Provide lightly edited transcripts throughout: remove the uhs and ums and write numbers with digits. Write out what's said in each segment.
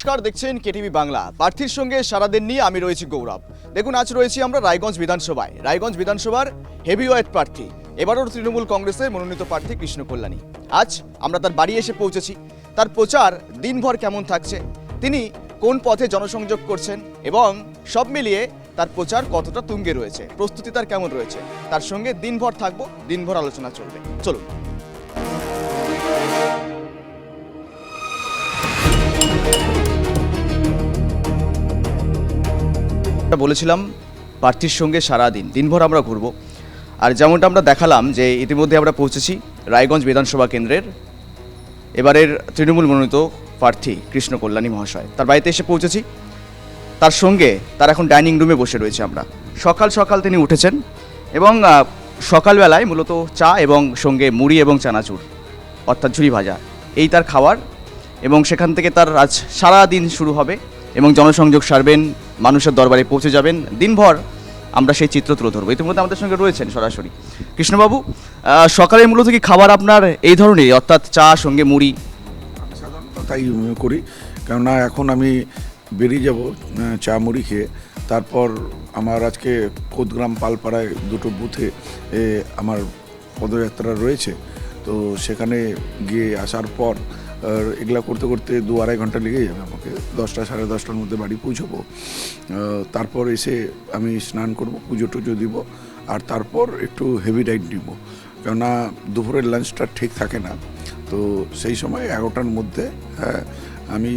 নমস্কার, দেখছেন কেটিভি বাংলা। প্রার্থীর সঙ্গে সারাদিন নিয়ে আমি রয়েছি গৌরব। দেখুন, আজ রয়েছি আমরা রায়গঞ্জ বিধানসভায়। রায়গঞ্জ বিধানসভার হেভিওয়েট প্রার্থী, এবারও তৃণমূল কংগ্রেসের মনোনীত প্রার্থী কৃষ্ণ কল্যাণী। আজ আমরা তার বাড়ি এসে পৌঁছেছি। তার প্রচার দিনভর কেমন থাকছে, তিনি কোন পথে জনসংযোগ করছেন এবং সব মিলিয়ে তার প্রচার কতটা তুঙ্গে রয়েছে, প্রস্তুতি তার কেমন রয়েছে, তার সঙ্গে দিনভর থাকবো, দিনভর আলোচনা চলবে। চলুন। বলেছিলাম প্রার্থীর সঙ্গে সারাদিন দিনভর আমরা ঘুরবো, আর যেমনটা আমরা দেখালাম যে ইতিমধ্যে আমরা পৌঁছেছি রায়গঞ্জ বিধানসভা কেন্দ্রের এবারের তৃণমূল মনোনীত প্রার্থী কৃষ্ণ কল্যাণী মহাশয়। তার বাড়িতে এসে পৌঁছেছি। তার সঙ্গে তার এখন ডাইনিং রুমে বসে রয়েছে আমরা। সকাল সকাল তিনি উঠেছেন এবং সকালবেলায় মূলত চা এবং সঙ্গে মুড়ি এবং চানাচুর অর্থাৎ ঝুরি ভাজা, এই তার খাবার। এবং সেখান থেকে তার আজ সারা দিন শুরু হবে এবং জনসংযোগ সারবেন, মানুষের দরবারে পৌঁছে যাবেন। দিনভর আমরা সেই চিত্র তুলে ধরবো। ইতিমধ্যে আমাদের সঙ্গে রয়েছেন সরাসরি কৃষ্ণবাবু। সকালে মূলত কি খাবার আপনার এই ধরনের, অর্থাৎ চা সঙ্গে মুড়ি? সাধারণত তাই করি, কেননা এখন আমি বেরিয়ে যাব চা মুড়ি খেয়ে। তারপর আমার আজকে কোদগ্রাম পালপাড়ায় দুটো বুথে আমার পদযাত্রা রয়েছে, তো সেখানে গিয়ে আসার পর এগুলা করতে করতে 2-2.5 ঘন্টা লেগে যাবে আমাকে। 10টা সাড়ে 10টার মধ্যে বাড়ি পৌঁছবো। তারপর এসে আমি স্নান করব, পুজো টুজো দিব, আর তারপর একটু হেভি ডাইট দিব, কেননা দুপুরের লাঞ্চটা ঠিক থাকে না। তো সেই সময় 11টার মধ্যে আমি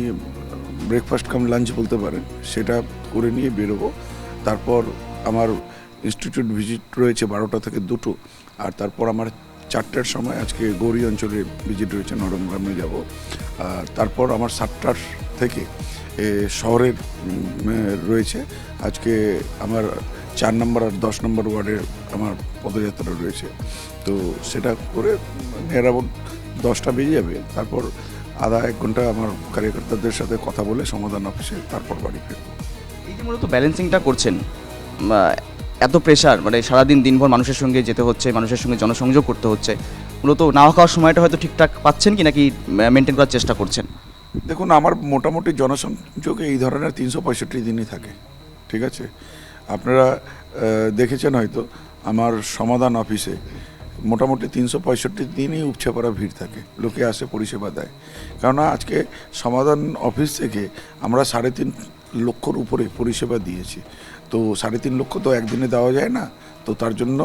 ব্রেকফাস্ট কাম লাঞ্চ বলতে পারেন, সেটা করে নিয়ে বেরোবো। তারপর আমার ইনস্টিটিউট ভিজিট রয়েছে 12টা থেকে 2টো, আর তারপর আমার 4টার সময় আজকে গৌরী অঞ্চলে ভিজিট রয়েছে, নরমগ্রামে যাব। আর তারপর আমার 7টার থেকে শহরের রয়েছে আজকে আমার 4 নম্বর আর 10 নম্বর ওয়ার্ডের আমার পদযাত্রা রয়েছে। তো সেটা করে নিয়ার অ্যাবাউট 10টা বেজে যাবে। তারপর আধা-1 ঘন্টা আমার কার্যকর্তাদের সাথে কথা বলে সমাধান অফিসে তারপর বাড়ি ফিরব। এই যে মূলত ব্যালেন্সিংটা করছেন, এত প্রেশার, মানে সারাদিন দিনভর মানুষের সঙ্গে যেতে হচ্ছে, মানুষের সঙ্গে জনসংযোগ করতে হচ্ছে, মূলত নাওয়া খাওয়ার সময়টা হয়তো ঠিকঠাক পাচ্ছেন কি নাকি মেনটেন করার চেষ্টা করছেন? দেখুন, আমার মোটামুটি জনসংযোগে এই ধরনের 365 দিনই থাকে, ঠিক আছে? আপনারা দেখেছেন হয়তো আমার সমাধান অফিসে মোটামুটি 365 দিনই উপচে পড়া ভিড় থাকে, লোকে আসে পরিষেবা দেয়। কেননা আজকে সমাধান অফিস থেকে আমরা 3.5 লক্ষর উপরে পরিষেবা দিয়েছি। তো 3.5 লক্ষ তো একদিনে দেওয়া যায় না, তো তার জন্য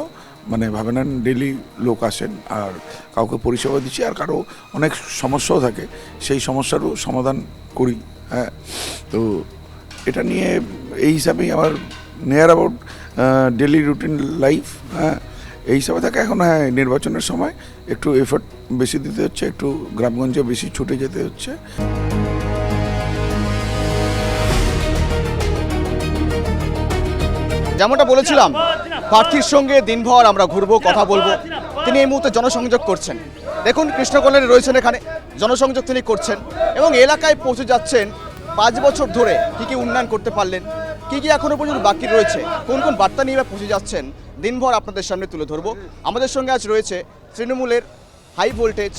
মানে ভাবে নেন ডেলি লোক আসেন আর কাউকে পরিষেবা দিচ্ছি, আর কারো অনেক সমস্যাও থাকে, সেই সমস্যারও সমাধান করি। হ্যাঁ, তো এটা নিয়ে এই হিসাবেই আমার near about daily routine life. হ্যাঁ, এই হিসাবে থাকে। এখন হ্যাঁ, নির্বাচনের সময় একটু এফোর্ট বেশি দিতে হচ্ছে, একটু গ্রামগঞ্জে বেশি ছুটে যেতে হচ্ছে। যেমনটা বলেছিলাম, প্রার্থীর সঙ্গে দিনভর আমরা ঘুরবো, কথা বলবো। তিনি এই মুহূর্তে জনসংযোগ করছেন। দেখুন, কৃষ্ণ কল্যাণী রয়েছেন এখানে, জনসংযোগ তিনি করছেন এবং এলাকায় পৌঁছে যাচ্ছেন। 5 বছর ধরে কী কী উন্নয়ন করতে পারলেন, কী কী এখনও পর্যন্ত বাকি রয়েছে, কোন কোন বার্তা নিয়ে পৌঁছে যাচ্ছেন, দিনভর আপনাদের সামনে তুলে ধরবো। আমাদের সঙ্গে আজ রয়েছে তৃণমূলের হাই ভোল্টেজ,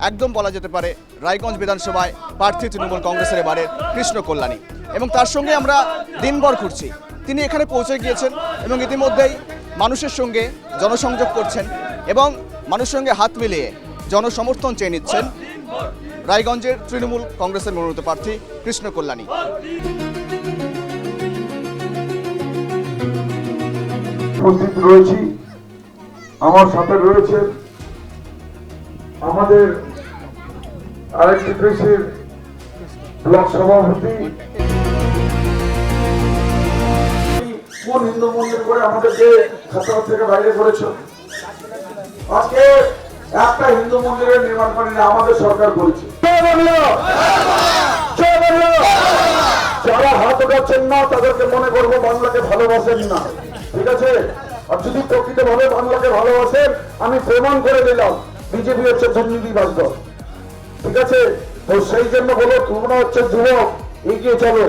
একদম বলা যেতে পারে রায়গঞ্জ বিধানসভায় প্রার্থী তৃণমূল কংগ্রেসের এবারের কৃষ্ণ কল্যাণী, এবং তার সঙ্গে আমরা দিনভর ঘুরছি। তিনি এখানে পৌঁছে গিয়েছেন এবং ইতিমধ্যেই মানুষের সঙ্গে জনসংযোগ করছেন এবং মানুষের সঙ্গে হাত মিলিয়ে জনসমর্থন চেয়ে নিচ্ছেন রায়গঞ্জের তৃণমূল কংগ্রেসের মনোনীত প্রার্থী কৃষ্ণ কল্যাণী। উপস্থিত রয়েছি, আমার সাথে রয়েছে আমাদের আরেকটি দেশের ব্লক সভাপতি। কোন হিন্দু মন্দির করে আমাদেরকে খাতার থেকে বাইরে করেছ? আজকে একটা হিন্দু মন্দিরের নির্মাণ করেনি, আমাদের সরকার করেছে। যারা হাত উঠাচ্ছেন না তাদেরকে মনে করবো বাংলাকে ভালোবাসেন না, ঠিক আছে? আর যদি প্রকৃত ভাবে বাংলাকে ভালোবাসেন, আমি প্রমাণ করে দিলাম বিজেপি হচ্ছে দুর্নীতিবাজ দল, ঠিক আছে? তো সেই জন্য বলো, তোমরা হচ্ছে যুবক, এগিয়ে চলো।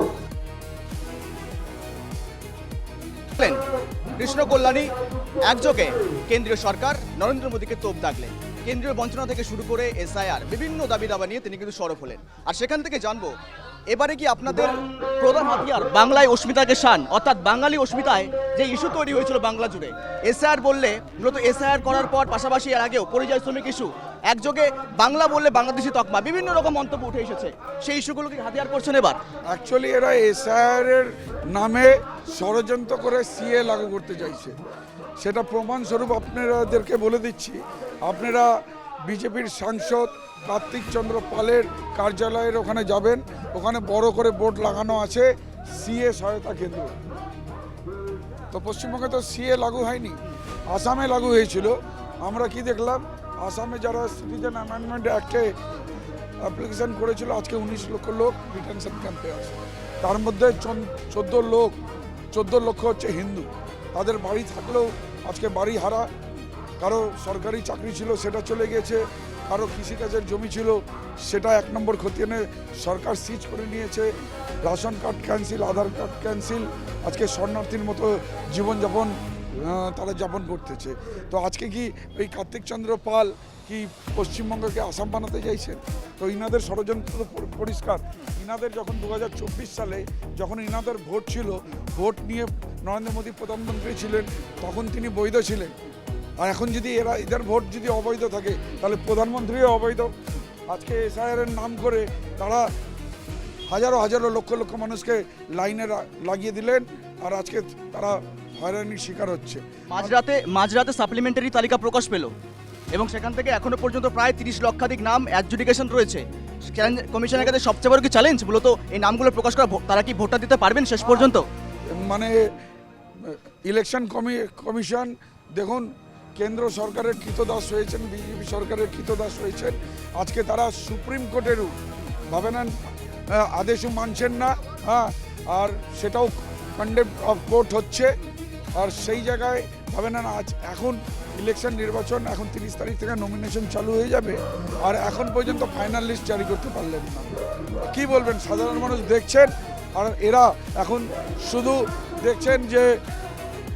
কৃষ্ণ কল্যাণী একযোগে কেন্দ্রীয় সরকার নরেন্দ্র মোদীকে তোপ দাগলেন। কেন্দ্রীয় বঞ্চনা থেকে শুরু করে SIR বিভিন্ন দাবি দাবা নিয়ে তিনি কিন্তু সরব হলেন। আর সেখান থেকে জানবো এবারে কি আপনাদের প্রধান হাতিয়ার বাংলায় অস্মিতাকে শান, অর্থাৎ বাঙালি অস্মিতায় যে ইস্যু তৈরি হয়েছিল বাংলা জুড়ে, এসআইআর বললে মূলত এসআইআর করার পর পাশাপাশি এর আগেও পরিযায়ী শ্রমিক ইস্যু, একযোগে বাংলা বললে বাংলাদেশি তকমা, বিভিন্ন রকম মন্তব্য উঠে এসেছে, সেই ইস্যুগুলোকে হাতিয়ার করছেন এবার? অ্যাকচুয়ালি এরা এসআইআর এর নামে ষড়যন্ত্র করে সিএ লাগু করতে চাইছে। সেটা প্রমাণস্বরূপ আপনাদেরকে বলে দিচ্ছি, আপনারা বিজেপির সাংসদ কার্তিক চন্দ্র পালের কার্যালয়ের ওখানে যাবেন, ওখানে বড় করে বোর্ড লাগানো আছে সিএ সহায়তা কেন্দ্র। তো পশ্চিমবঙ্গে তো সিএ লাগু হয়নি, আসামে লাগু হয়েছিল। আমরা কি দেখলাম, আসামে যারা সিটিজেন অ্যামেন্ডমেন্ট অ্যাক্টে অ্যাপ্লিকেশন করেছিল, আজকে 19 লক্ষ লোক ডিটেনশন ক্যাম্পে আছে। তার মধ্যে 14 লক্ষ হচ্ছে হিন্দু। তাদের বাড়ি থাকলেও আজকে বাড়ি হারা, কারো সরকারি চাকরি ছিল সেটা চলে গেছে, কারো কৃষিকাজের জমি ছিল সেটা 1 নম্বর খতিয়ানে সরকার সিজ করে নিয়েছে, রেশন কার্ড ক্যান্সেল, আধার কার্ড ক্যান্সেল, আজকে শরণার্থীর মতো জীবনযাপন তারা যাপন করতেছে। তো আজকে কি ওই কার্তিক চন্দ্র পাল কি পশ্চিমবঙ্গকে আসাম বানাতে চাইছেন? তো ইনাদের ষড়যন্ত্র তো পরিষ্কার। ইনাদের যখন 2024 সালে যখন ইনাদের ভোট ছিল, ভোট নিয়ে নরেন্দ্র মোদী প্রধানমন্ত্রী ছিলেন, তখন তিনি বৈধ ছিলেন। আর এখন যদি এদের ভোট যদি অবৈধ থাকে, তাহলে প্রধানমন্ত্রীও অবৈধ। আজকে এসআইআর এর নাম করে তারা হাজারো হাজারো লক্ষ লক্ষ মানুষকে লাইনে লাগিয়ে দিলেন, আর আজকে তারা হয়রানির শিকার হচ্ছে। মাঝরাতে সাপ্লিমেন্টারি তালিকা প্রকাশ পেল এবং সেখান থেকে এখনো পর্যন্ত প্রায় 30 লক্ষাধিক নাম অ্যাডজুডিকেশন রয়েছে। কমিশনের কাছে সবচেয়ে বড় কি চ্যালেঞ্জ মূলত এই নামগুলো প্রকাশ করা, তারা কি ভোটটা দিতে পারবেন শেষ পর্যন্ত? মানে ইলেকশন কমিশন দেখুন, কেন্দ্র সরকারের কৃতদাস হয়েছেন, বিজেপি সরকারের কৃতদাস হয়েছেন। আজকে তারা সুপ্রিম কোর্টেরও ভাবে নেন, আদেশও মানছেন না, হ্যাঁ, আর সেটাও কন্ডেম অফ কোর্ট হচ্ছে। আর সেই জায়গায় ভাবে নেন এখন ইলেকশন নির্বাচন, এখন 30 তারিখ থেকে নমিনেশন চালু হয়ে যাবে, আর এখন পর্যন্ত ফাইনাল লিস্ট জারি করতে পারলেন না। কি বলবেন? সাধারণ মানুষ দেখছেন, আর এরা এখন শুধু দেখছেন যে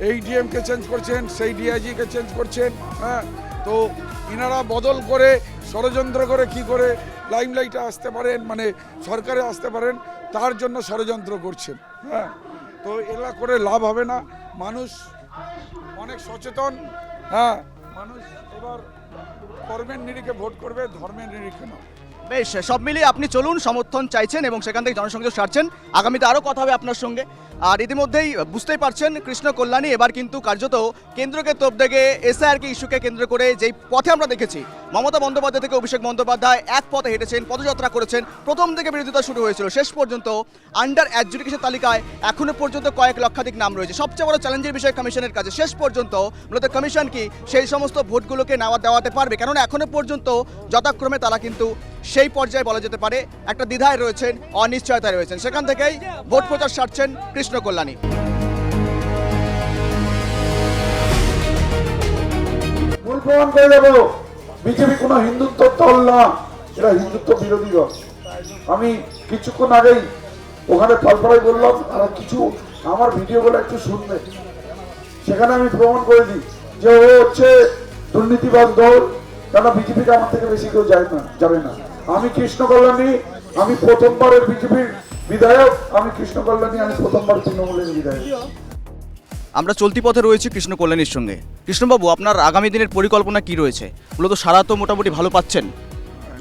এই ডিএমকে চেঞ্জ করছেন, সেই ডিআইজিকে চেঞ্জ করছেন, হ্যাঁ। তো ইনারা বদল করে ষড়যন্ত্র করে কি করে লাইমলাইটে আসতে পারেন, মানে সরকারে আসতে পারেন, তার জন্য ষড়যন্ত্র করছেন, হ্যাঁ। তো এরা করে লাভ হবে না। মানুষ অনেক সচেতন, হ্যাঁ। মানুষ এবার কর্মের নিরিখে ভোট করবে, ধর্মের নিরিখে না। বেশ, সব মিলিয়ে আপনি চলুন, সমর্থন চাইছেন এবং সেখান থেকে জনসংযোগ সারছেন। আগামীতে আরও কথা হবে আপনার সঙ্গে। আর ইতিমধ্যেই বুঝতেই পারছেন কৃষ্ণ কল্যাণী এবার কিন্তু কার্যত কেন্দ্রকে তোপ দেগে এসআইআরকে ইস্যুকে কেন্দ্র করে যেই পথে আমরা দেখেছি মমতা বন্দ্যোপাধ্যায় থেকে অভিষেক বন্দ্যোপাধ্যায় এক পথে হেঁটেছেন, পদযাত্রা করেছেন। প্রথম থেকে বিরোধিতা শুরু হয়েছিল, শেষ পর্যন্ত আন্ডার অ্যাডজুডিকেশন তালিকায় এখনো পর্যন্ত কয়েক লক্ষাধিক নাম রয়েছে। সবচেয়ে বড় চ্যালেঞ্জের বিষয় কমিশনের কাছে, শেষ পর্যন্ত মূলত কমিশন কি সেই সমস্ত ভোটগুলোকে দেওয়াতে পারবে? কেননা এখনো পর্যন্ত যথাক্রমে তারা কিন্তু সেই পর্যায়ে বলা যেতে পারে একটা দ্বিধায় রয়েছেন, অনিশ্চয়তায় রয়েছেন। সেখান থেকেই ভোট প্রচার সারছেন কৃষ্ণ কল্যাণী। মূল প্রমাণ করে দেবো, বিজেপি কোনো হিন্দুত্ব দল না, এরা হিন্দুত্ব বিরোধী দল। আমি কিছুক্ষণ আগেই ওখানে পালপাড়ায় বললাম, আর কিছু আমার ভিডিওগুলো একটু শুনবে, সেখানে আমি প্রমাণ করে দিই যে ও হচ্ছে দুর্নীতিবাজ দল, কেন বিজেপিকে আমার থেকে বেশি কেউ যাবে না। আমি কৃষ্ণ কল্যাণী, আমি প্রথমবারের বিজেপির বিধায়ক, আমি কৃষ্ণ কল্যাণী, আমি প্রথমবার তৃণমূলের বিধায়ক। আমরা চলতি পথে রয়েছি কৃষ্ণ কল্যাণীর সঙ্গে। কৃষ্ণবাবু, আপনার আগামী দিনের পরিকল্পনা কি রয়েছে? মূলত সারা তো মোটামুটি ভালো পাচ্ছেন।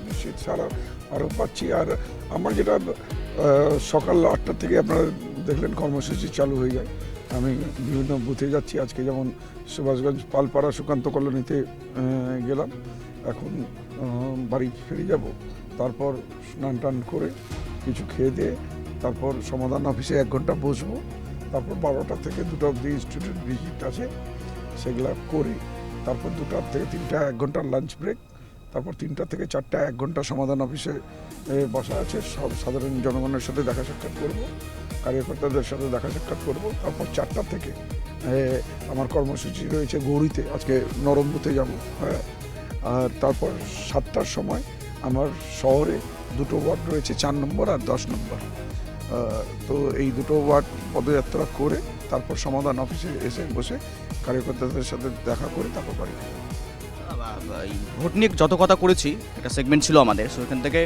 নিশ্চিত সারা আরও পাচ্ছি। আর আমার যেটা সকাল 8টা থেকে আপনারা দেখলেন কর্মসূচি চালু হয়ে যায়। আমি বিভিন্ন বুথে যাচ্ছি। আজকে যেমন সুভাষগঞ্জ পালপাড়া সুকান্ত কলোনিতে গেলাম, এখন বাড়ি ফিরে যাব। তারপর স্নান টান করে কিছু খেয়ে দিয়ে তারপর সমাধান অফিসে 1 ঘন্টা বসবো। তারপর 12টা থেকে 2টা অবধি স্টুডেন্ট ভিজিট আছে, সেগুলা করে তারপর 2টা থেকে 3টা 1 ঘন্টার লাঞ্চ ব্রেক। তারপর 3টা থেকে 4টা 1 ঘন্টা সমাধান অফিসে বসা আছে। সব সাধারণ জনগণের সাথে দেখা সাক্ষাৎ করবো, কার্যকর্তাদের সাথে দেখা সাক্ষাৎ করবো। তারপর 4টা থেকে আমার কর্মসূচি রয়েছে গৌরীতে, আজকে নরম বুথে যাবো, হ্যাঁ। আর তারপর 7টার সময় আমার শহরে 2টো ওয়ার্ড রয়েছে, 4 নম্বর আর 10 নম্বর। তো এই 2টো ওয়ার্ড পদযাত্রা করে তারপর সমাধান অফিসে এসে বসে কার্যকর্তাদের সাথে দেখা করে তারপর বাড়ি। ভোট নিয়ে যত কথা করেছি, একটা সেগমেন্ট ছিল আমাদের, সেখান থেকে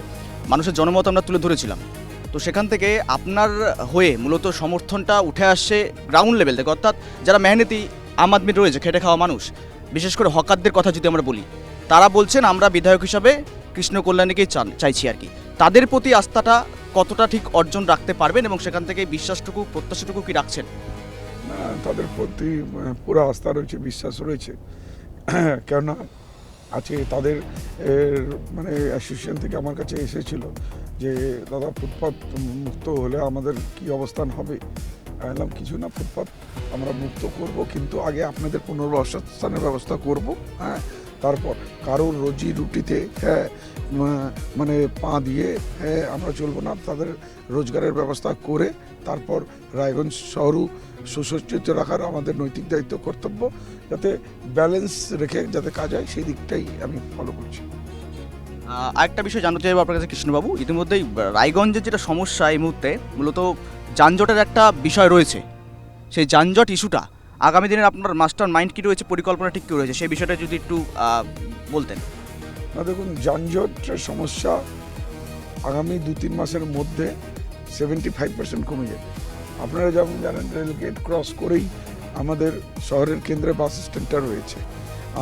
মানুষের জনমত আমরা তুলে ধরেছিলাম। তো সেখান থেকে আপনার হয়ে মূলত সমর্থনটা উঠে আসছে গ্রাউন্ড লেভেল থেকে, অর্থাৎ যারা মেহনতি আম আদমি রয়েছে, খেটে খাওয়া মানুষ, বিশেষ করে হকারদের কথা যদি আমরা বলি, তারা বলছেন আমরা বিধায়ক হিসাবে কৃষ্ণ কল্যাণীকেই চাইছি আর কি। তাদের প্রতি আস্থাটা কতটা ঠিক অর্জন রাখতে পারবেন এবং সেখান থেকে বিশ্বাসটুকু প্রত্যাশাটুকু কি রাখছেন? না, তাদের প্রতি পুরো আস্থা রয়েছে, বিশ্বাস রয়েছে। কেননা আজকে তাদের মানে অ্যাসোসিয়েশন থেকে আমার কাছে এসেছিল যে দাদা ফুটপাত মুক্ত হলে আমাদের কি অবস্থান হবে। এলাম কিছু না, ফুটপাত আমরা মুক্ত করব, কিন্তু আগে আপনাদের পুনর্বাসস্থানের ব্যবস্থা করব। হ্যাঁ, তারপর কারোর রুজি রুটিতে মানে পা দিয়ে আমরা চলবো না, তাদের রোজগারের ব্যবস্থা করে তারপর রায়গঞ্জ শহরও সুসজ্জিত রাখার আমাদের নৈতিক দায়িত্ব, কর্তব্য, যাতে ব্যালেন্স রেখে যাতে কাজ হয় সেই দিকটাই আমি ফলো করছি। আরেকটা বিষয় জানতে চাইবো আপনার কাছে কৃষ্ণবাবু, ইতিমধ্যেই রায়গঞ্জের যেটা সমস্যা এই মুহূর্তে মূলত যানজটের একটা বিষয় রয়েছে, সেই যানজট ইস্যুটা আগামী দিনের আপনার মাস্টার মাইন্ড কী রয়েছে, পরিকল্পনা ঠিক কী রয়েছে, সেই বিষয়টা যদি একটু বলতেন। না দেখুন, যানজটের সমস্যা আগামী 2-3 মাসের মধ্যে 75% কমে যাবে। আপনারা যেমন জানেন, রেলগেট ক্রস করেই আমাদের শহরের কেন্দ্রে বাস স্ট্যান্ডটা রয়েছে।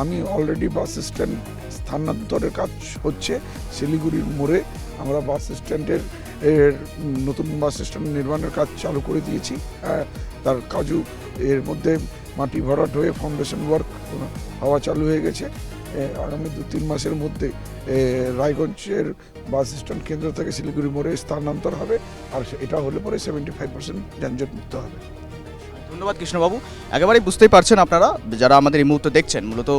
আমি অলরেডি বাস স্ট্যান্ড স্থানান্তরের কাজ হচ্ছে শিলিগুড়ির মোড়ে। আমরা বাস স্ট্যান্ডের নতুন বাস স্ট্যান্ড নির্মাণের কাজ চালু করে দিয়েছি। তার কাজও এর মধ্যে মাটি ভরাট হয়ে ফাউন্ডেশন ওয়ার্ক হওয়া চালু হয়ে গেছে। আগামী 2-3 মাসের মধ্যে রায়গঞ্জের বাস স্ট্যান্ড কেন্দ্র থেকে শিলিগুড়ি মোড়ে স্থানান্তর হবে, আর এটা হলে পরে 75% যানজট মুক্ত হবে। ধন্যবাদ কৃষ্ণবাবু। একেবারেই বুঝতেই পারছেন আপনারা যারা আমাদের এই মুহূর্তে দেখছেন, মূলত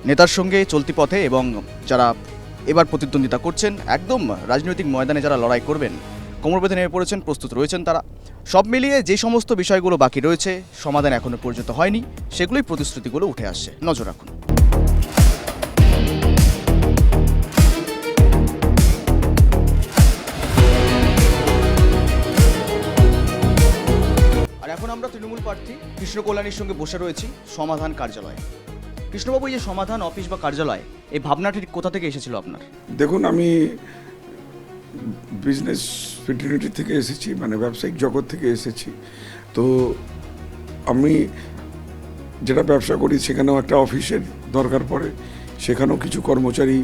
নেতার সঙ্গে চলতি পথে এবং যারা এবার প্রতিদ্বন্দ্বিতা করছেন, একদম রাজনৈতিক ময়দানে যারা লড়াই করবেন, কোমর বেঁধে নেমে পড়েছেন, প্রস্তুত রয়েছেন তারা। সব মিলিয়ে যে সমস্ত বিষয়গুলো বাকি রয়েছে, সমাধান এখনো পর্যন্ত হয়নি, সেগুলোই প্রতিশ্রুতিগুলো উঠে আসছে। নজর রাখুন। আর এখন আমরা তৃণমূল প্রার্থী কৃষ্ণ কল্যাণীর সঙ্গে বসে রয়েছি সমাধান কার্যালয়ে। কৃষ্ণবাবু, এই যে সমাধান অফিস বা কার্যালয়, এই ভাবনাটি কোথা থেকে এসেছিল আপনার? দেখুন, আমি বিজনেস ফ্রেটার্নিটি থেকে এসেছি, মানে ব্যবসায়িক জগৎ থেকে এসেছি। তো আমি যেটা ব্যবসা করি সেখানেও একটা অফিসের দরকার পড়ে, সেখানেও কিছু কর্মচারী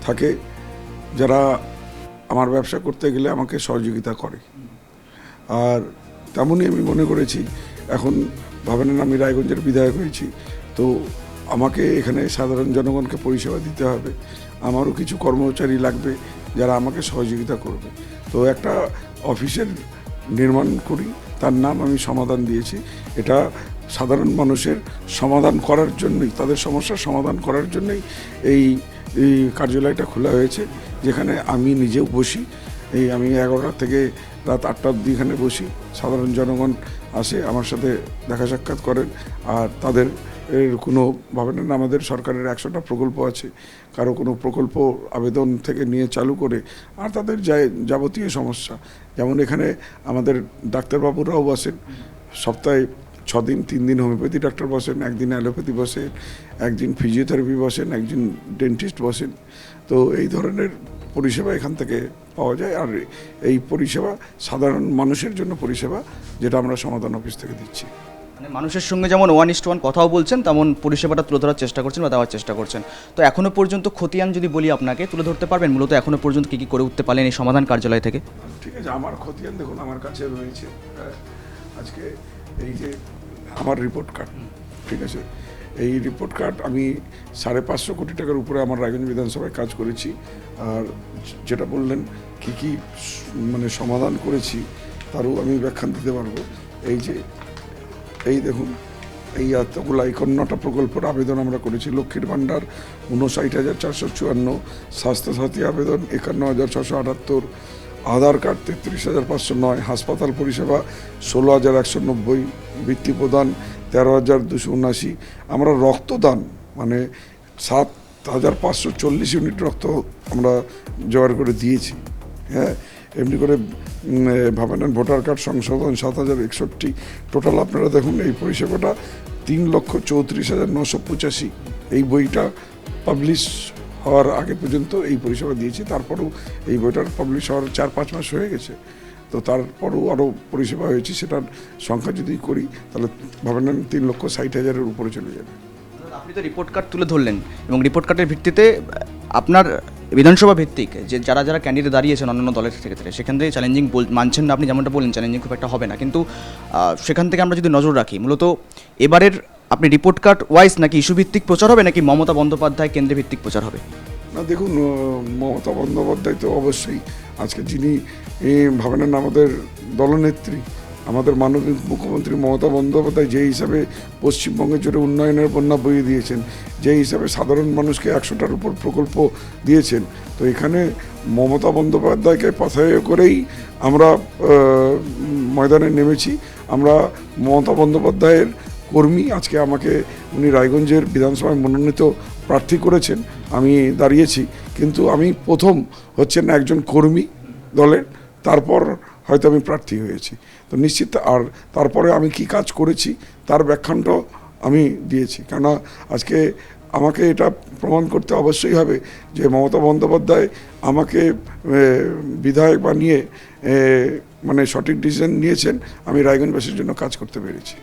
থাকে যারা আমার ব্যবসা করতে গেলে আমাকে সহযোগিতা করে। আর তেমনই আমি মনে করেছি, এখন ভাবেন আমি রায়গঞ্জের বিধায়ক হয়েছি, তো আমাকে এখানে সাধারণ জনগণকে পরিষেবা দিতে হবে, আমারও কিছু কর্মচারী লাগবে যারা আমাকে সহযোগিতা করবে। তো একটা অফিসের নির্মাণ করি, তার নাম আমি সমাধান দিয়েছি। এটা সাধারণ মানুষের সমাধান করার জন্যই, তাদের সমস্যার সমাধান করার জন্যই এই কার্যালয়টা খোলা হয়েছে, যেখানে আমি নিজেও বসি। আমি 11টা থেকে রাত 8টা অবধি এখানে বসি। সাধারণ জনগণ আসে, আমার সাথে দেখা সাক্ষাৎ করেন। আর তাদের কোনো ভাবেন না, আমাদের সরকারের 100টা প্রকল্প আছে, কারো কোনো প্রকল্প আবেদন থেকে নিয়ে চালু করে, আর তাদের যাবতীয় সমস্যা, যেমন এখানে আমাদের ডাক্তারবাবুরাও বসেন সপ্তাহে 6 দিন, 3 দিন হোমিওপ্যাথি ডাক্তার বসেন, একদিন অ্যালোপ্যাথি বসেন, একদিন ফিজিওথেরাপি বসেন, একদিন ডেন্টিস্ট বসেন। তো এই ধরনের পরিষেবা এখান থেকে পাওয়া যায়। আর এই পরিষেবা সাধারণ মানুষের জন্য পরিষেবা, যেটা আমরা সমাধান অফিস থেকে দিচ্ছি। মানে মানুষের সঙ্গে যেমন 1:1 কথাও বলছেন, তেমন পরিষেবাটা তুলে ধরার চেষ্টা করছেন বা দেওয়ার চেষ্টা করছেন। তো এখনো পর্যন্ত খতিয়ান যদি বলি আপনাকে, তুলে ধরতে পারবেন মূলত এখনো পর্যন্ত কী কী করে উঠতে পারলেন এই সমাধান কার্যালয় থেকে? ঠিক আছে, আমার খতিয়ান দেখুন আমার কাছে রয়েছে। আজকে এই যে আমার রিপোর্ট কার্ড, ঠিক আছে, এই রিপোর্ট কার্ড আমি 550 কোটি টাকার উপরে আমার রায়গঞ্জ বিধানসভায় কাজ করেছি। আর যেটা বললেন কী কী মানে সমাধান করেছি, তারও আমি ব্যাখ্যান দিতে পারবো। এই যে এই দেখুন, এই এতগুলো 51টা প্রকল্পের আবেদন আমরা করেছি। লক্ষ্মীর ভাণ্ডার 59,454, স্বাস্থ্যসাথী আবেদন 51,678, আধার কার্ড 33,509, হাসপাতাল পরিষেবা 16,190, বৃত্তি প্রদান 13,279। আমরা রক্তদান মানে 7,540 ইউনিট রক্ত আমরা জোগাড় করে দিয়েছি। হ্যাঁ, এমনি করে ভাবেন ভোটার কার্ড সংশোধন 7,061। টোটাল আপনারা দেখুন এই পরিষেবাটা 3,34,985। এই বইটা পাবলিশ হওয়ার আগে পর্যন্ত এই পরিষেবা দিয়েছি, তারপরেও এই বইটার পাবলিশ হওয়ার 4-5 মাস হয়ে গেছে। তো তারপরও আরও পরিষেবা হয়েছে, সেটার সংখ্যা যদি করি তাহলে ভাবেন 3,60,000-এর উপরে চলে যাবে। আপনি তো রিপোর্ট কার্ড তুলে ধরলেন এবং রিপোর্ট কার্ডের ভিত্তিতে আপনার বিধানসভা ভিত্তিক যে যারা যারা ক্যান্ডিডেট দাঁড়িয়েছেন অন্যান্য দলের ক্ষেত্রে সেখান থেকে চ্যালেঞ্জিং মানছেন না, আপনি যেমনটা বললেন চ্যালেঞ্জিং খুব একটা হবে না, কিন্তু সেখান থেকে আমরা যদি নজর রাখি মূলত এবারের আপনি রিপোর্ট কার্ড ওয়াইজ নাকি ইস্যু ভিত্তিক প্রচার হবে নাকি মমতা বন্দ্যোপাধ্যায় কেন্দ্রে ভিত্তিক প্রচার হবে? না দেখুন, মমতা বন্দ্যোপাধ্যায় তো অবশ্যই আজকে যিনি ভাবেন আমাদের দলনেত্রী, আমাদের মাননীয় মুখ্যমন্ত্রী মমতা বন্দ্যোপাধ্যায় যে হিসাবে পশ্চিমবঙ্গের জুড়ে উন্নয়নের বন্যা বইয়ে দিয়েছেন, যে হিসাবে সাধারণ মানুষকে 100টার উপর প্রকল্প দিয়েছেন, তো এখানে মমতা বন্দ্যোপাধ্যায়কে পাথেয় করেই আমরা ময়দানে নেমেছি। আমরা মমতা বন্দ্যোপাধ্যায়ের কর্মী। আজকে আমাকে উনি রায়গঞ্জের বিধানসভায় মনোনীত প্রার্থী করেছেন, আমি দাঁড়িয়েছি, কিন্তু আমি প্রথম হচ্ছেন একজন কর্মী দলের, তারপর হয়তো আমি প্রার্থী হয়েছি। তো নিশ্চিত আর তারপরে আমি কি কাজ করেছি তার ব্যাখ্যানটাও আমি দিয়েছি, কেননা আজকে আমাকে এটা প্রমাণ করতে অবশ্যই হবে যে মমতা বন্দ্যোপাধ্যায় আমাকে বিধায়ক বানিয়ে মানে সঠিক ডিসিশন নিয়েছেন, আমি রায়গঞ্জবাসীর জন্য কাজ করতে পেরেছি।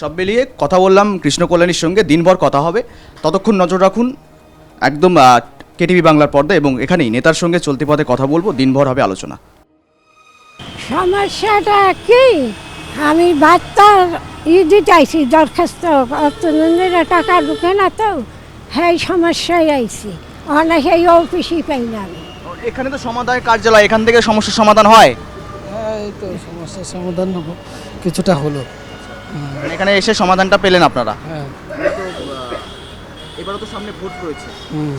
সব মিলিয়ে কথা বললাম কৃষ্ণ কল্যাণীর সঙ্গে, দিনভর কথা হবে, ততক্ষণ নজর রাখুন একদম কেটিভি বাংলার পর্দা, এবং এখানেই নেতার সঙ্গে চলতি পথে কথা বলবো, দিনভর হবে আলোচনা। সমস্যাটা কি, আমি বাচ্চার দিতে আইছি দরখাস্ত, অর্থনন্দীর টাকা ঢুকে না, তো সেই সমস্যায় আইছি, অনেক সেই অফিসই পাই না আমি। এখানে তো সমাধান কার্যালয়, এখান থেকে সমস্যার সমাধান হয়। হ্যাঁ, এই তো সমস্যার সমাধান কিছুটা হলো। এখানে এসে সমাধানটা পেলেন আপনারা। হ্যাঁ, এবারও তো সামনে ভোট রয়েছে,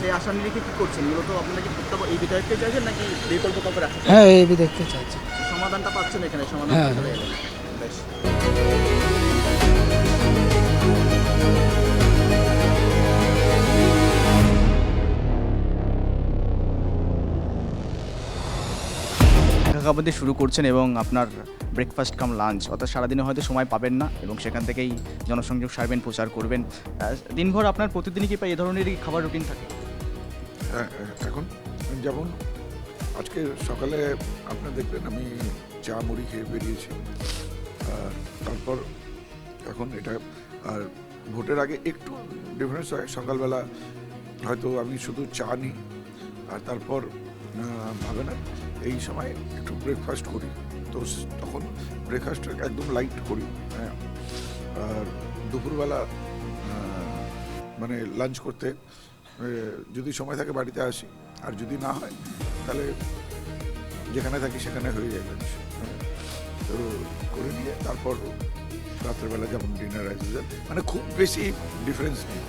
সেই আশা নিরিখে কি করছেন? মূলত আপনারা কি এই বিধায়ককে চাইছেন নাকি বিকল্প কাউকে রাখতে চাইছেন? হ্যাঁ, এই দেখতে চাইছি। সমাধানটা পাচ্ছেন এখানে, সমাধান হ্যাঁ। বেশ। খাবারটি শুরু করছেন এবং আপনার ব্রেকফাস্ট কাম লাঞ্চ, অর্থাৎ সারাদিনে হয়তো সময় পাবেন না এবং সেখান থেকেই জনসংযোগ সারবেন, প্রচার করবেন। দিনভর আপনার প্রতিদিনই কি এই ধরনেরই খাবার রুটিন থাকে? হ্যাঁ, এখন যেমন আজকে সকালে আপনারা দেখবেন আমি চা মুড়ি খেয়ে বেরিয়েছি, আর তারপর এখন এটা, আর ভোটের আগে একটু ডিফারেন্স হয়, সকালবেলা হয়তো আমি শুধু চা নিই, আর তারপর ভাবে না এই সময় একটু ব্রেকফাস্ট করি, তো তখন ব্রেকফাস্ট একদম লাইট করি। হ্যাঁ, আর দুপুরবেলা মানে লাঞ্চ করতে যদি সময় থাকে বাড়িতে আসি, আর যদি না হয় তাহলে যেখানে থাকি সেখানে হয়ে যায় লাঞ্চ। তো করে নিয়ে তারপর রাত্রেবেলা যেমন ডিনার আছে, মানে খুব বেশি ডিফারেন্স নেই।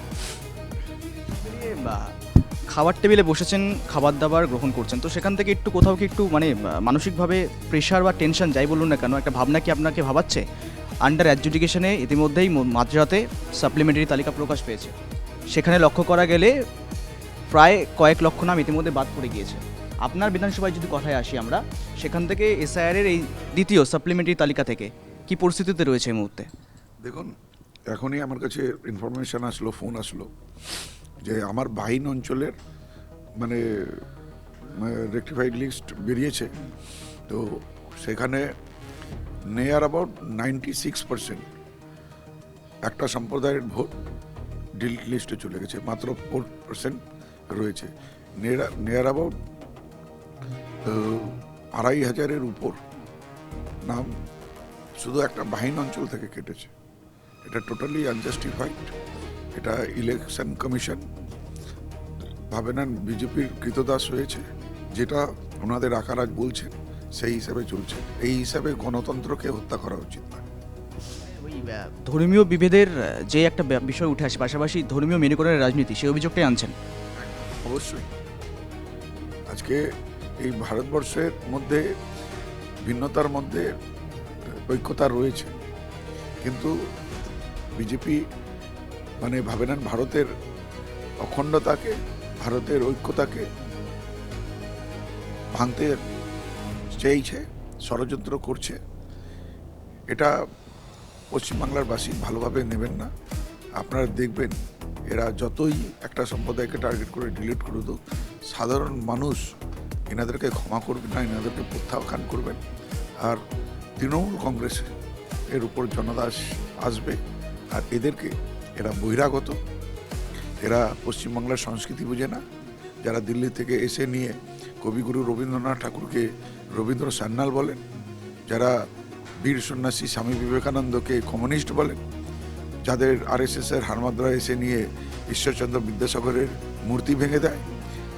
খাবার টেবিলে বসেছেন, খাবার দাবার গ্রহণ করছেন, তো সেখান থেকে একটু কোথাও কি একটু মানে মানসিকভাবে প্রেশার বা টেনশন যাই বলুন না কেন, একটা ভাবনা কি আপনাকে ভাবাচ্ছে? আন্ডার অ্যাডজুডিকেশনে ইতিমধ্যেই মাঝরাতে সাপ্লিমেন্টারি তালিকা প্রকাশ পেয়েছে, সেখানে লক্ষ্য করা গেলে প্রায় কয়েক লক্ষ নাম ইতিমধ্যে বাদ পড়ে গিয়েছে। আপনার বিধানসভায় যদি কথায় আসি আমরা, সেখান থেকে এসআইআরের এই দ্বিতীয় সাপ্লিমেন্টারি তালিকা থেকে কি পরিস্থিতিতে রয়েছে এই মুহূর্তে? দেখুন, এখনই আমার কাছে ইনফরমেশন আসলো, ফোন আসলো যে আমার বাহিন অঞ্চলের মানে রেকটিফাইড লিস্ট বেরিয়েছে, তো সেখানে নিয়ার অ্যাবাউট 96% একটা সম্প্রদায়ের ভোট ডিলিট লিস্টে চলে গেছে, মাত্র 4% রয়েছে। নিয়ার অ্যাবাউট 2,500-এর উপর নাম শুধু একটা বাহিন অঞ্চল থেকে কেটেছে। এটা টোটালি আনজাস্টিফাইড। এটা ইলেকশন কমিশন ভাবে নেন বিজেপির কৃতদাস হয়েছে, যেটা ওনাদের আকারাজ বলছেন সেই হিসাবে চলছে। এই হিসাবে গণতন্ত্রকে হত্যা করা উচিত না। ওই ধর্মীয় বিভেদের যে একটা বিষয় উঠে আসে, পাশাপাশি ধর্মীয় মেরুকরণের রাজনীতি, সেই অভিযোগটাই আনছেন। অবশ্যই আজকে এই ভারতবর্ষের মধ্যে ভিন্নতার মধ্যে ঐক্যতা রয়েছে, কিন্তু বিজেপি মানে ভাবে নেন ভারতের অখণ্ডতাকে, ভারতের ঐক্যতাকে ভাঙতে চেয়েছে, ষড়যন্ত্র করছে। এটা পশ্চিমবাংলার বাসী ভালোভাবে নেবেন না। আপনারা দেখবেন এরা যতই একটা সম্প্রদায়কে টার্গেট করে ডিলিট করে দেক, সাধারণ মানুষ এনাদেরকে ক্ষমা করবেন না, এনাদেরকে প্রত্যাখ্যান করবেন। আর তৃণমূল কংগ্রেস এর উপর জনদাস আসবে, আর এদেরকে এরা বহিরাগত, এরা পশ্চিমবাংলার সংস্কৃতি বোঝে না। যারা দিল্লি থেকে এসে নিয়ে কবিগুরু রবীন্দ্রনাথ ঠাকুরকে রবীন্দ্র সান্যাল বলেন, যারা বীর সন্ন্যাসী স্বামী বিবেকানন্দকে কমিউনিস্ট বলেন, যাদের আরএসএসের হারমাদরা এসে নিয়ে ঈশ্বরচন্দ্র বিদ্যাসাগরের মূর্তি ভেঙে দেয়,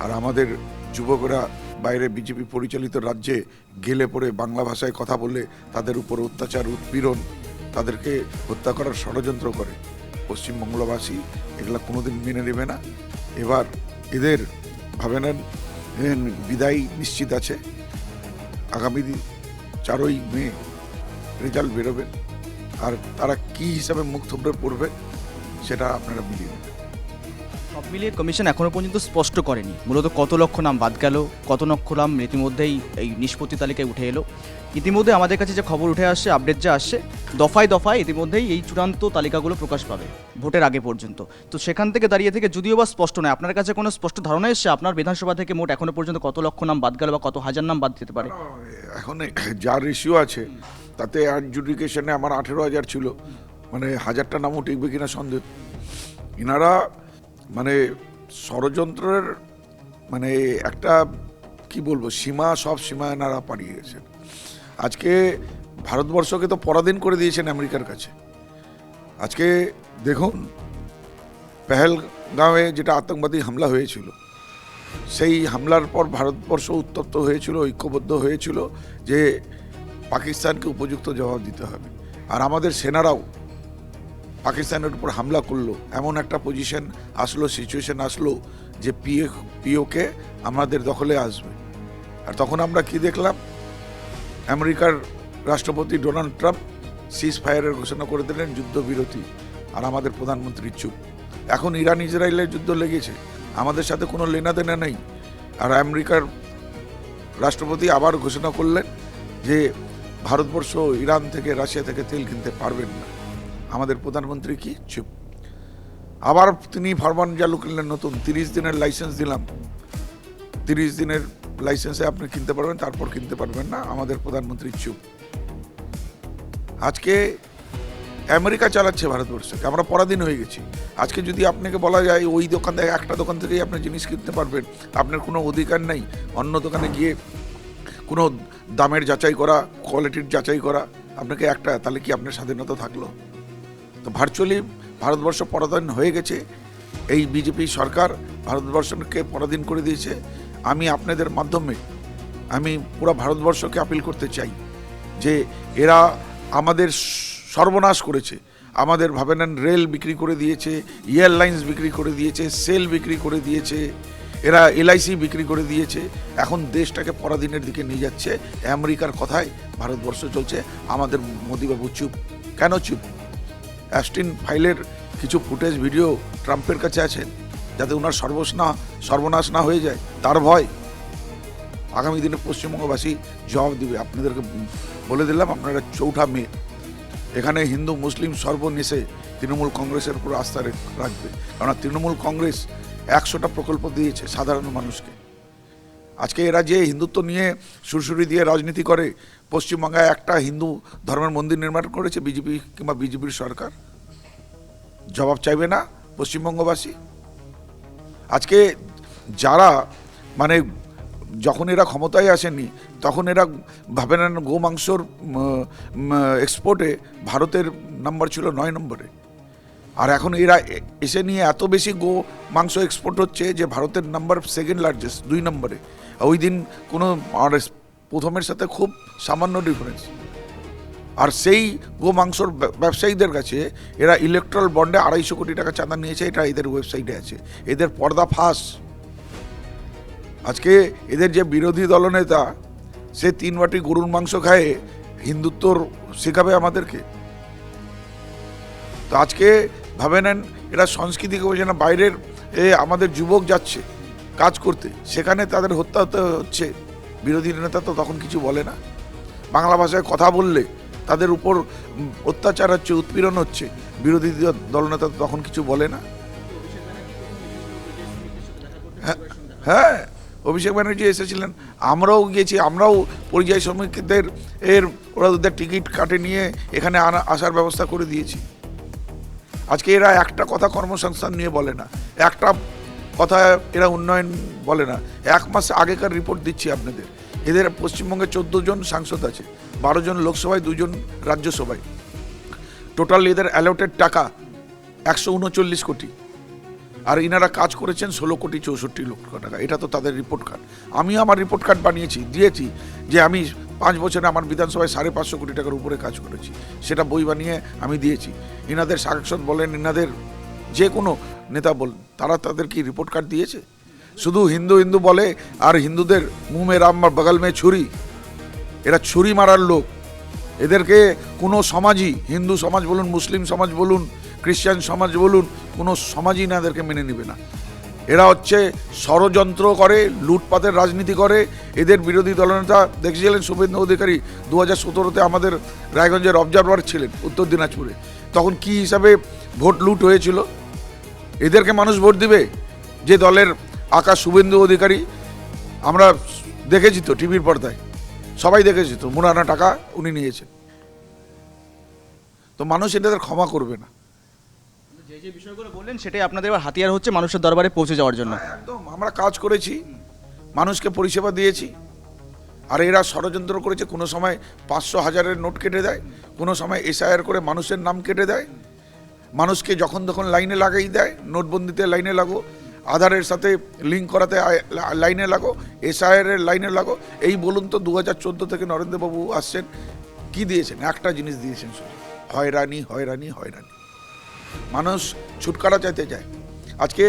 আর আমাদের যুবকরা বাইরে বিজেপি পরিচালিত রাজ্যে গেলে পরে বাংলা ভাষায় কথা বলে তাদের উপর অত্যাচার, উৎপীড়ন, তাদেরকে হত্যা করার ষড়যন্ত্র করে। পশ্চিমবঙ্গবাসী এগুলা কোনোদিন মেনে নেবে না। এবার এদের ভাবে নেন বিদায় নিশ্চিত আছে। আগামী 4ই মে রেজাল্ট বেরোবে, আর তারা কি হিসাবে মুখ থুবড়ে পড়বে সেটা আপনারা বুঝিয়ে নেবেন। সব মিলিয়ে কমিশন এখনো পর্যন্ত স্পষ্ট করেনি মূলত কত লক্ষ নাম বাদ গেল, কত লক্ষ নাম ইতিমধ্যেই এই নিষ্পত্তি তালিকায় উঠে এলো। ইতিমধ্যে আমাদের কাছে যে খবর উঠে আসছে, আপডেট যা আসছে, দফায় দফায় ইতিমধ্যেই এই চূড়ান্ত তালিকাগুলো প্রকাশ পাবে ভোটের আগে পর্যন্ত। তো সেখান থেকে দাঁড়িয়ে থেকে যদিও বা স্পষ্ট নয়, আপনার কাছে কোনো স্পষ্ট ধারণা এসছে আপনার বিধানসভা থেকে মোট এখনো পর্যন্ত কত লক্ষ নাম বাদ গেল বা কত হাজার নাম বাদ যেতে পারে? এখন যা রেশিও আছে তাতে অ্যাডজুডিকেশনে আমার 18,000 ছিল, মানে 1000টা নামও টিকবে কিনা সন্দেহ। এনারা মানে ষড়যন্ত্রের মানে একটা কি বলবো সীমা, সব সীমা এনারা পাড়িয়ে গেছেন। আজকে ভারতবর্ষকে তো পরাধীন করে দিয়েছেন আমেরিকার কাছে। আজকে দেখুন পেহেলগাঁওয়ে যেটা আতঙ্কবাদী হামলা হয়েছিল, সেই হামলার পর ভারতবর্ষ উত্তপ্ত হয়েছিল, ঐক্যবদ্ধ হয়েছিল যে পাকিস্তানকে উপযুক্ত জবাব দিতে হবে। আর আমাদের সেনারাও পাকিস্তানের উপর হামলা করলো, এমন একটা পজিশন আসলো, সিচুয়েশন আসলো যে পিওকে আমাদের দখলে আসবে। আর তখন আমরা কি দেখলাম, আমেরিকার রাষ্ট্রপতি ডোনাল্ড ট্রাম্প সিজ ফায়ারের ঘোষণা করে দিলেন, যুদ্ধবিরতি, আর আমাদের প্রধানমন্ত্রী চুপ। এখন ইরান ইসরায়েলের যুদ্ধ লেগেছে, আমাদের সাথে কোনো লেনাদেনা নেই। আর আমেরিকার রাষ্ট্রপতি আবার ঘোষণা করলেন যে ভারতবর্ষ ইরান থেকে, রাশিয়া থেকে তেল কিনতে পারবেন না। আমাদের প্রধানমন্ত্রী কি চুপ। আবার তিনি ফরমান চালু করলেন নতুন, 30 দিনের লাইসেন্স দিলাম, 30 দিনের লাইসেন্সে আপনি কিনতে পারবেন, তারপর কিনতে পারবেন না। আমাদের প্রধানমন্ত্রী চুপ। আজকে আমেরিকা চালাচ্ছে ভারতবর্ষকে, আমরা পরাধীন হয়ে গেছি। আজকে যদি আপনাকে বলা যায় ওই দোকান থেকে, একটা দোকান থেকেই আপনি জিনিস কিনতে পারবেন, আপনার কোনো অধিকার নেই অন্য দোকানে গিয়ে কোনো দামের যাচাই করা, কোয়ালিটির যাচাই করা, আপনাকে একটা, তাহলে কি আপনার স্বাধীনতা থাকলো? তো ভার্চুয়ালি ভারতবর্ষ পরাধীন হয়ে গেছে। এই বিজেপি সরকার ভারতবর্ষকে পরাধীন করে দিয়েছে। আমি আপনাদের মাধ্যমে আমি পুরো ভারতবর্ষকে আপিল করতে চাই যে এরা আমাদের সর্বনাশ করেছে। আমাদের ভাবে নেন রেল বিক্রি করে দিয়েছে, এয়ারলাইন্স বিক্রি করে দিয়েছে, সেল বিক্রি করে দিয়েছে, এরা LIC বিক্রি করে দিয়েছে। এখন দেশটাকে পরাধীনের দিকে নিয়ে যাচ্ছে। আমেরিকার কথায় ভারতবর্ষ চলছে। আমাদের মোদিবাবু চুপ। কেন চুপ? অ্যাস্টিন ফাইলের কিছু ফুটেজ, ভিডিও ট্রাম্পের কাছে আছে, যাতে ওনার সর্বনাশ না হয়ে যায়, তার ভয়। আগামী দিনে পশ্চিমবঙ্গবাসী জবাব দিবে। আপনাদেরকে বলে দিলাম, আপনারা 4 মে এখানে হিন্দু মুসলিম সর্বনেশে তৃণমূল কংগ্রেসের উপর আস্থা রাখবে। কারণ তৃণমূল কংগ্রেস 100টা প্রকল্প দিয়েছে সাধারণ মানুষকে। আজকে এরা যে হিন্দুত্ব নিয়ে সুরসুরি দিয়ে রাজনীতি করে, পশ্চিমবাংলায় একটা হিন্দু ধর্মের মন্দির নির্মাণ করেছে বিজেপি কিংবা বিজেপির সরকার? জবাব চাইবে না পশ্চিমবঙ্গবাসী? আজকে যারা মানে যখন এরা ক্ষমতায় আসেনি তখন এরা ভাবে নেন গোমাংসর এক্সপোর্টে ভারতের নাম্বার ছিল 9 নম্বরে। আর এখন এরা এসে নিয়ে এত বেশি গো মাংস এক্সপোর্ট হচ্ছে যে ভারতের নাম্বার 2nd লার্জেস্ট, 2 নম্বরে। ওই দিন কোনো প্রথমের সাথে খুব সামান্য ডিফারেন্স। আর সেই গো মাংসর ব্যবসায়ীদের কাছে এরা ইলেকট্রাল বন্ডে 250 কোটি টাকা চাঁদা নিয়েছে। এটা এদের ওয়েবসাইটে আছে। এদের পর্দা ফাঁস। আজকে এদের যে বিরোধী দলনেতা, সে 3 বাটি গরুর মাংস খায়, হিন্দুত্বর শেখাবে আমাদেরকে? তো আজকে ভাবে নেন এরা সংস্কৃতিকে বোঝে না। বাইরের আমাদের যুবক যাচ্ছে কাজ করতে, সেখানে তাদের হত্যা হচ্ছে। বিরোধী নেতা তো তখন কিছু বলে না। বাংলা ভাষায় কথা বললে তাদের উপর অত্যাচার হচ্ছে, উৎপীড়ন হচ্ছে। বিরোধী দলনেতা তখন কিছু বলে না। হ্যাঁ, অভিষেক ব্যানার্জি এসেছিলেন, আমরাও গিয়েছি, আমরাও পরিযায়ী শ্রমিকদের ওরা ওদের টিকিট কাটে নিয়ে এখানে আসার ব্যবস্থা করে দিয়েছি। আজকে এরা একটা কথা কর্মসংস্থান নিয়ে বলে না, একটা কথা এরা উন্নয়ন বলে না। 1 মাস আগেকার রিপোর্ট দিচ্ছি আপনাদের। এদের পশ্চিমবঙ্গে 14 জন সাংসদ আছে, 12 জন লোকসভায়, 2 জন রাজ্যসভায়। টোটাল এদের অ্যালোটেড টাকা 139 কোটি, আর ইনারা কাজ করেছেন 16 কোটি 64 লক্ষ টাকা। এটা তো তাদের রিপোর্ট কার্ড। আমি আমার রিপোর্ট কার্ড বানিয়েছি, দিয়েছি, যে আমি 5 বছরে আমার বিধানসভায় 550 কোটি টাকার উপরে কাজ করেছি, সেটা বই বানিয়ে আমি দিয়েছি। ইনাদের সাংসদ বলেন, ইনাদের যে কোনো নেতা বলেন, তারা তাদের কি রিপোর্ট কার্ড দিয়েছে? শুধু হিন্দু হিন্দু বলে, আর হিন্দুদের মুহ মে রাম আর বগল মে ছুরি। এরা ছুরি মারার লোক। এদেরকে কোনো সমাজই, হিন্দু সমাজ বলুন, মুসলিম সমাজ বলুন, খ্রিস্টান সমাজ বলুন, কোনো সমাজই না এদেরকে মেনে নেবে না। এরা হচ্ছে ষড়যন্ত্র করে, লুটপাতের রাজনীতি করে। এদের বিরোধী দলনেতা দেখেছিলেন শুভেন্দু অধিকারী 2017-তে আমাদের রায়গঞ্জের অবজারভার ছিলেন উত্তর দিনাজপুরে, তখন কি হিসাবে ভোট লুট হয়েছিল। এদেরকে মানুষ ভোট দিবে? যে দলের আঁকা শুভেন্দু অধিকারী, আমরা দেখেছি তো টিভির পর্দায়, সবাই দেখেছি তো, মুরানা টাকা উনি নিয়েছেন। তো মানুষ এটাদের ক্ষমা করবে না। যে যে বিষয়গুলো বললেন সেটাই আপনাদের এবার হাতিয়ার হচ্ছে মানুষের দরবারে পৌঁছে যাওয়ার জন্য। একদম, আমরা কাজ করেছি, মানুষকে পরিষেবা দিয়েছি। আর এরা ষড়যন্ত্র করেছে, কোনো সময় 500-1000-এর নোট কেটে দেয়, কোনো সময় এসআইআর করে মানুষের নাম কেটে দেয়, মানুষকে যখন তখন লাইনে লাগাই দেয়। নোটবন্দিতে লাইনে লাগো, আধারের সাথে লিঙ্ক করাতে লাইনে লাগো, এসআইআর-এর লাইনে লাগো। এই বলুন তো 2014 থেকে নরেন্দ্রবাবু আসছেন, কি দিয়েছেন? একটা জিনিস দিয়েছেন শুধু, হয়রানি হয়রানি হয়রানি। মানুষ ছুটকারা চাইতে যায়। আজকে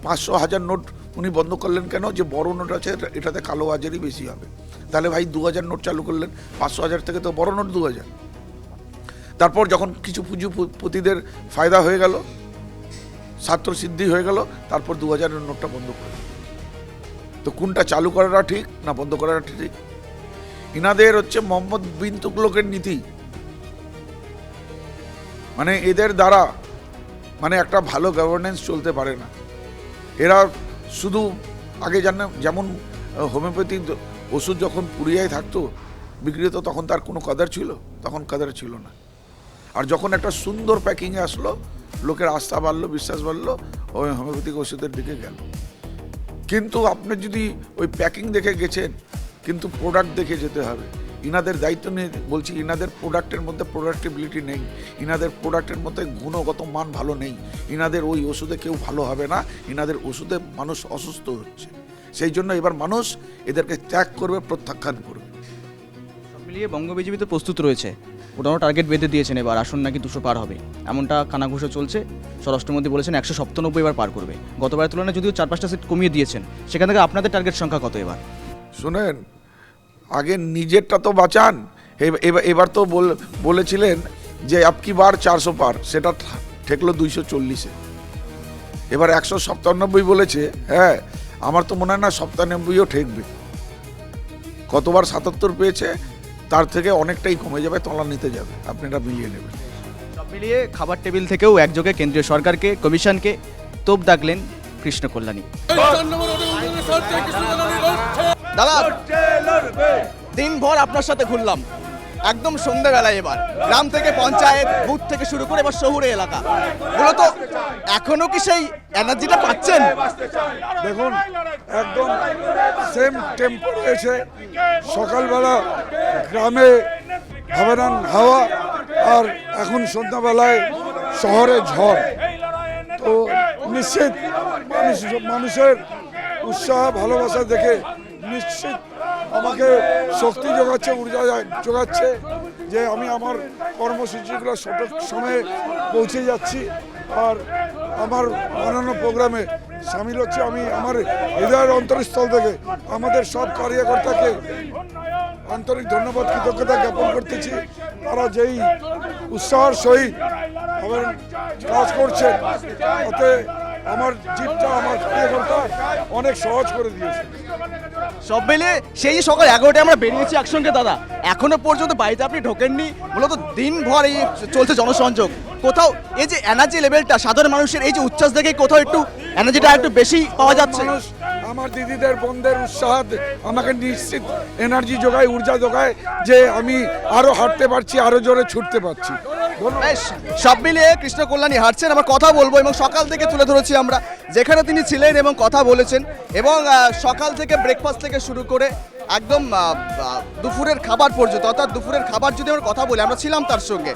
500-1000 নোট উনি বন্ধ করলেন কেন? যে বড় নোট আছে এটাতে কালোবাজারি বেশি হবে। তাহলে ভাই 2000 নোট চালু করলেন, 500-1000 থেকে তো বড় নোট 2000। তারপর যখন কিছু পুঁজিপতিদের ফায়দা হয়ে গেল, ছাত্র সিদ্ধি হয়ে গেল, তারপর 2000-এর নোটটা বন্ধ করে। তো কোনটা চালু করাটা ঠিক না বন্ধ করাটা ঠিক? ইনাদের হচ্ছে মোহাম্মদ বিন তুগলকের নীতি। মানে এদের দ্বারা মানে একটা ভালো গভর্নেন্স চলতে পারে না। এরা শুধু আগে যেমন হোমিওপ্যাথি ওষুধ যখন পুড়িয়ায় থাকতো বিক্রি হতো, তখন তার কোনো কদর ছিল? তখন কদর ছিল না। আর যখন একটা সুন্দর প্যাকিংয়ে আসলো, লোকের আস্থা বাড়লো, বিশ্বাস বাড়লো, ওই হোমিওপ্যাথিক ওষুধের দিকে গেল। কিন্তু আপনি যদি ওই প্যাকিং দেখে গেছেন, কিন্তু প্রোডাক্ট দেখে যেতে হবে। ইনাদের দায়িত্ব নিয়ে বলছি, ইনাদের প্রোডাক্টের মধ্যে প্রোডাক্টিবিলিটি নেই, ইনাদের প্রোডাক্টের মধ্যে গুণগত মান ভালো নেই। ইনাদের ওই ওষুধে কেউ ভালো হবে না, ইনাদের ওষুধে মানুষ অসুস্থ হচ্ছে। সেই জন্য এবার মানুষ এদেরকে ত্যাগ করবে, প্রত্যাখ্যান করবে। সব মিলিয়ে বঙ্গ বিজেপি তো প্রস্তুত রয়েছে, ওটাও টার্গেট বেঁধে দিয়েছেন, এবার আসন নাকি 200 পার হবে, এমনটা কানাঘুষো চলছে। স্বরাষ্ট্রমন্ত্রী বলেছেন 197 এবার পার করবে। গতবারের তুলনায় যদিও 4-5টা সিট কমিয়ে দিয়েছেন, সেখান থেকে আপনাদের টার্গেট সংখ্যা কত এবার? শুনেন, আগে নিজেরটা তো বাঁচান। এবার তো বলেছিলেন যে আপকি বার 400 পার, সেটা ঠেকলো 240-এ। এবার 197 বলেছে। হ্যাঁ, আমার তো মনে হয় না 97ও ঠেকবে। কতবার 77 পেয়েছে, তার থেকে অনেকটাই কমে যাবে, তলানিতে যাবে। আপনারা মিলিয়ে নেবেন। সব মিলিয়ে খাবার টেবিল থেকেও একযোগে কেন্দ্রীয় সরকারকে, কমিশনকে তোপ দাগলেন কৃষ্ণ কল্যাণী। দাদা, দিনভর আপনার সাথে ঘুরলাম, একদম সন্ধ্যাবেলায় এবার গ্রাম থেকে পঞ্চায়েত বুথ থেকে শুরু করে এবার শহুরে এলাকা, মূলত এখনো কি সেই এনার্জিটা পাচ্ছেন? দেখুন, একদম সেম টেম্পো রয়েছে। সকালবেলা গ্রামে ভাবেরান হাওয়া, আর এখন সন্ধ্যাবেলায় শহরে ঝড়। তো নিশ্চিত মানুষের উৎসাহ ভালোবাসা দেখে নিশ্চিত আমাকে শক্তি যোগাচ্ছে, ঊর্জা যোগাচ্ছে যে আমি আমার কর্মসূচিগুলো সঠিক সময়ে পৌঁছে যাচ্ছি। আর আমার বানানো প্রোগ্রামে সামিল হচ্ছে। আমি আমার হৃদয়ের অন্তরস্থল থেকে আমাদের সব কার্যকর্তাকে আন্তরিক ধন্যবাদ, কৃতজ্ঞতা জ্ঞাপন করতেছি। তারা যেই উৎসাহের সহিত আমার কাজ করছেন, তাতে আমার জীবটা, আমার কার্যকর্তা অনেক সহজ করে দিয়েছে। সব মিলে সেই সকাল 11টায় আমরা বেরিয়েছি একসঙ্গে দাদা, এখনো পর্যন্ত বাড়িতে আপনি ঢোকেননি। মূলত দিনভর এই চলছে জনসংযোগ। কোথাও এই যে এনার্জি লেভেলটা সাধারণ মানুষের এই যে উচ্ছ্বাস দেখে কোথাও একটু এনার্জিটা একটু বেশি পাওয়া যাচ্ছে। মানুষ আমার দিদিদের বোনদের উৎসাহ আমাকে নিশ্চিত এনার্জি যোগায়, ঊর্জা যোগায় যে আমি আরও হাঁটতে পারছি, আরও জোরে ছুটতে পারছি। বেশ, সব মিলিয়ে কৃষ্ণ কল্যাণী হাঁটছেন, আমরা কথা বলবো এবং সকাল থেকে তুলে ধরেছি আমরা যেখানে তিনি ছিলেন এবং কথা বলেছেন এবং সকাল থেকে ব্রেকফাস্ট থেকে শুরু করে একদম দুপুরের খাবার পর্যন্ত, অর্থাৎ দুপুরের খাবার যদি আমরা কথা বলি, আমরা ছিলাম তার সঙ্গে।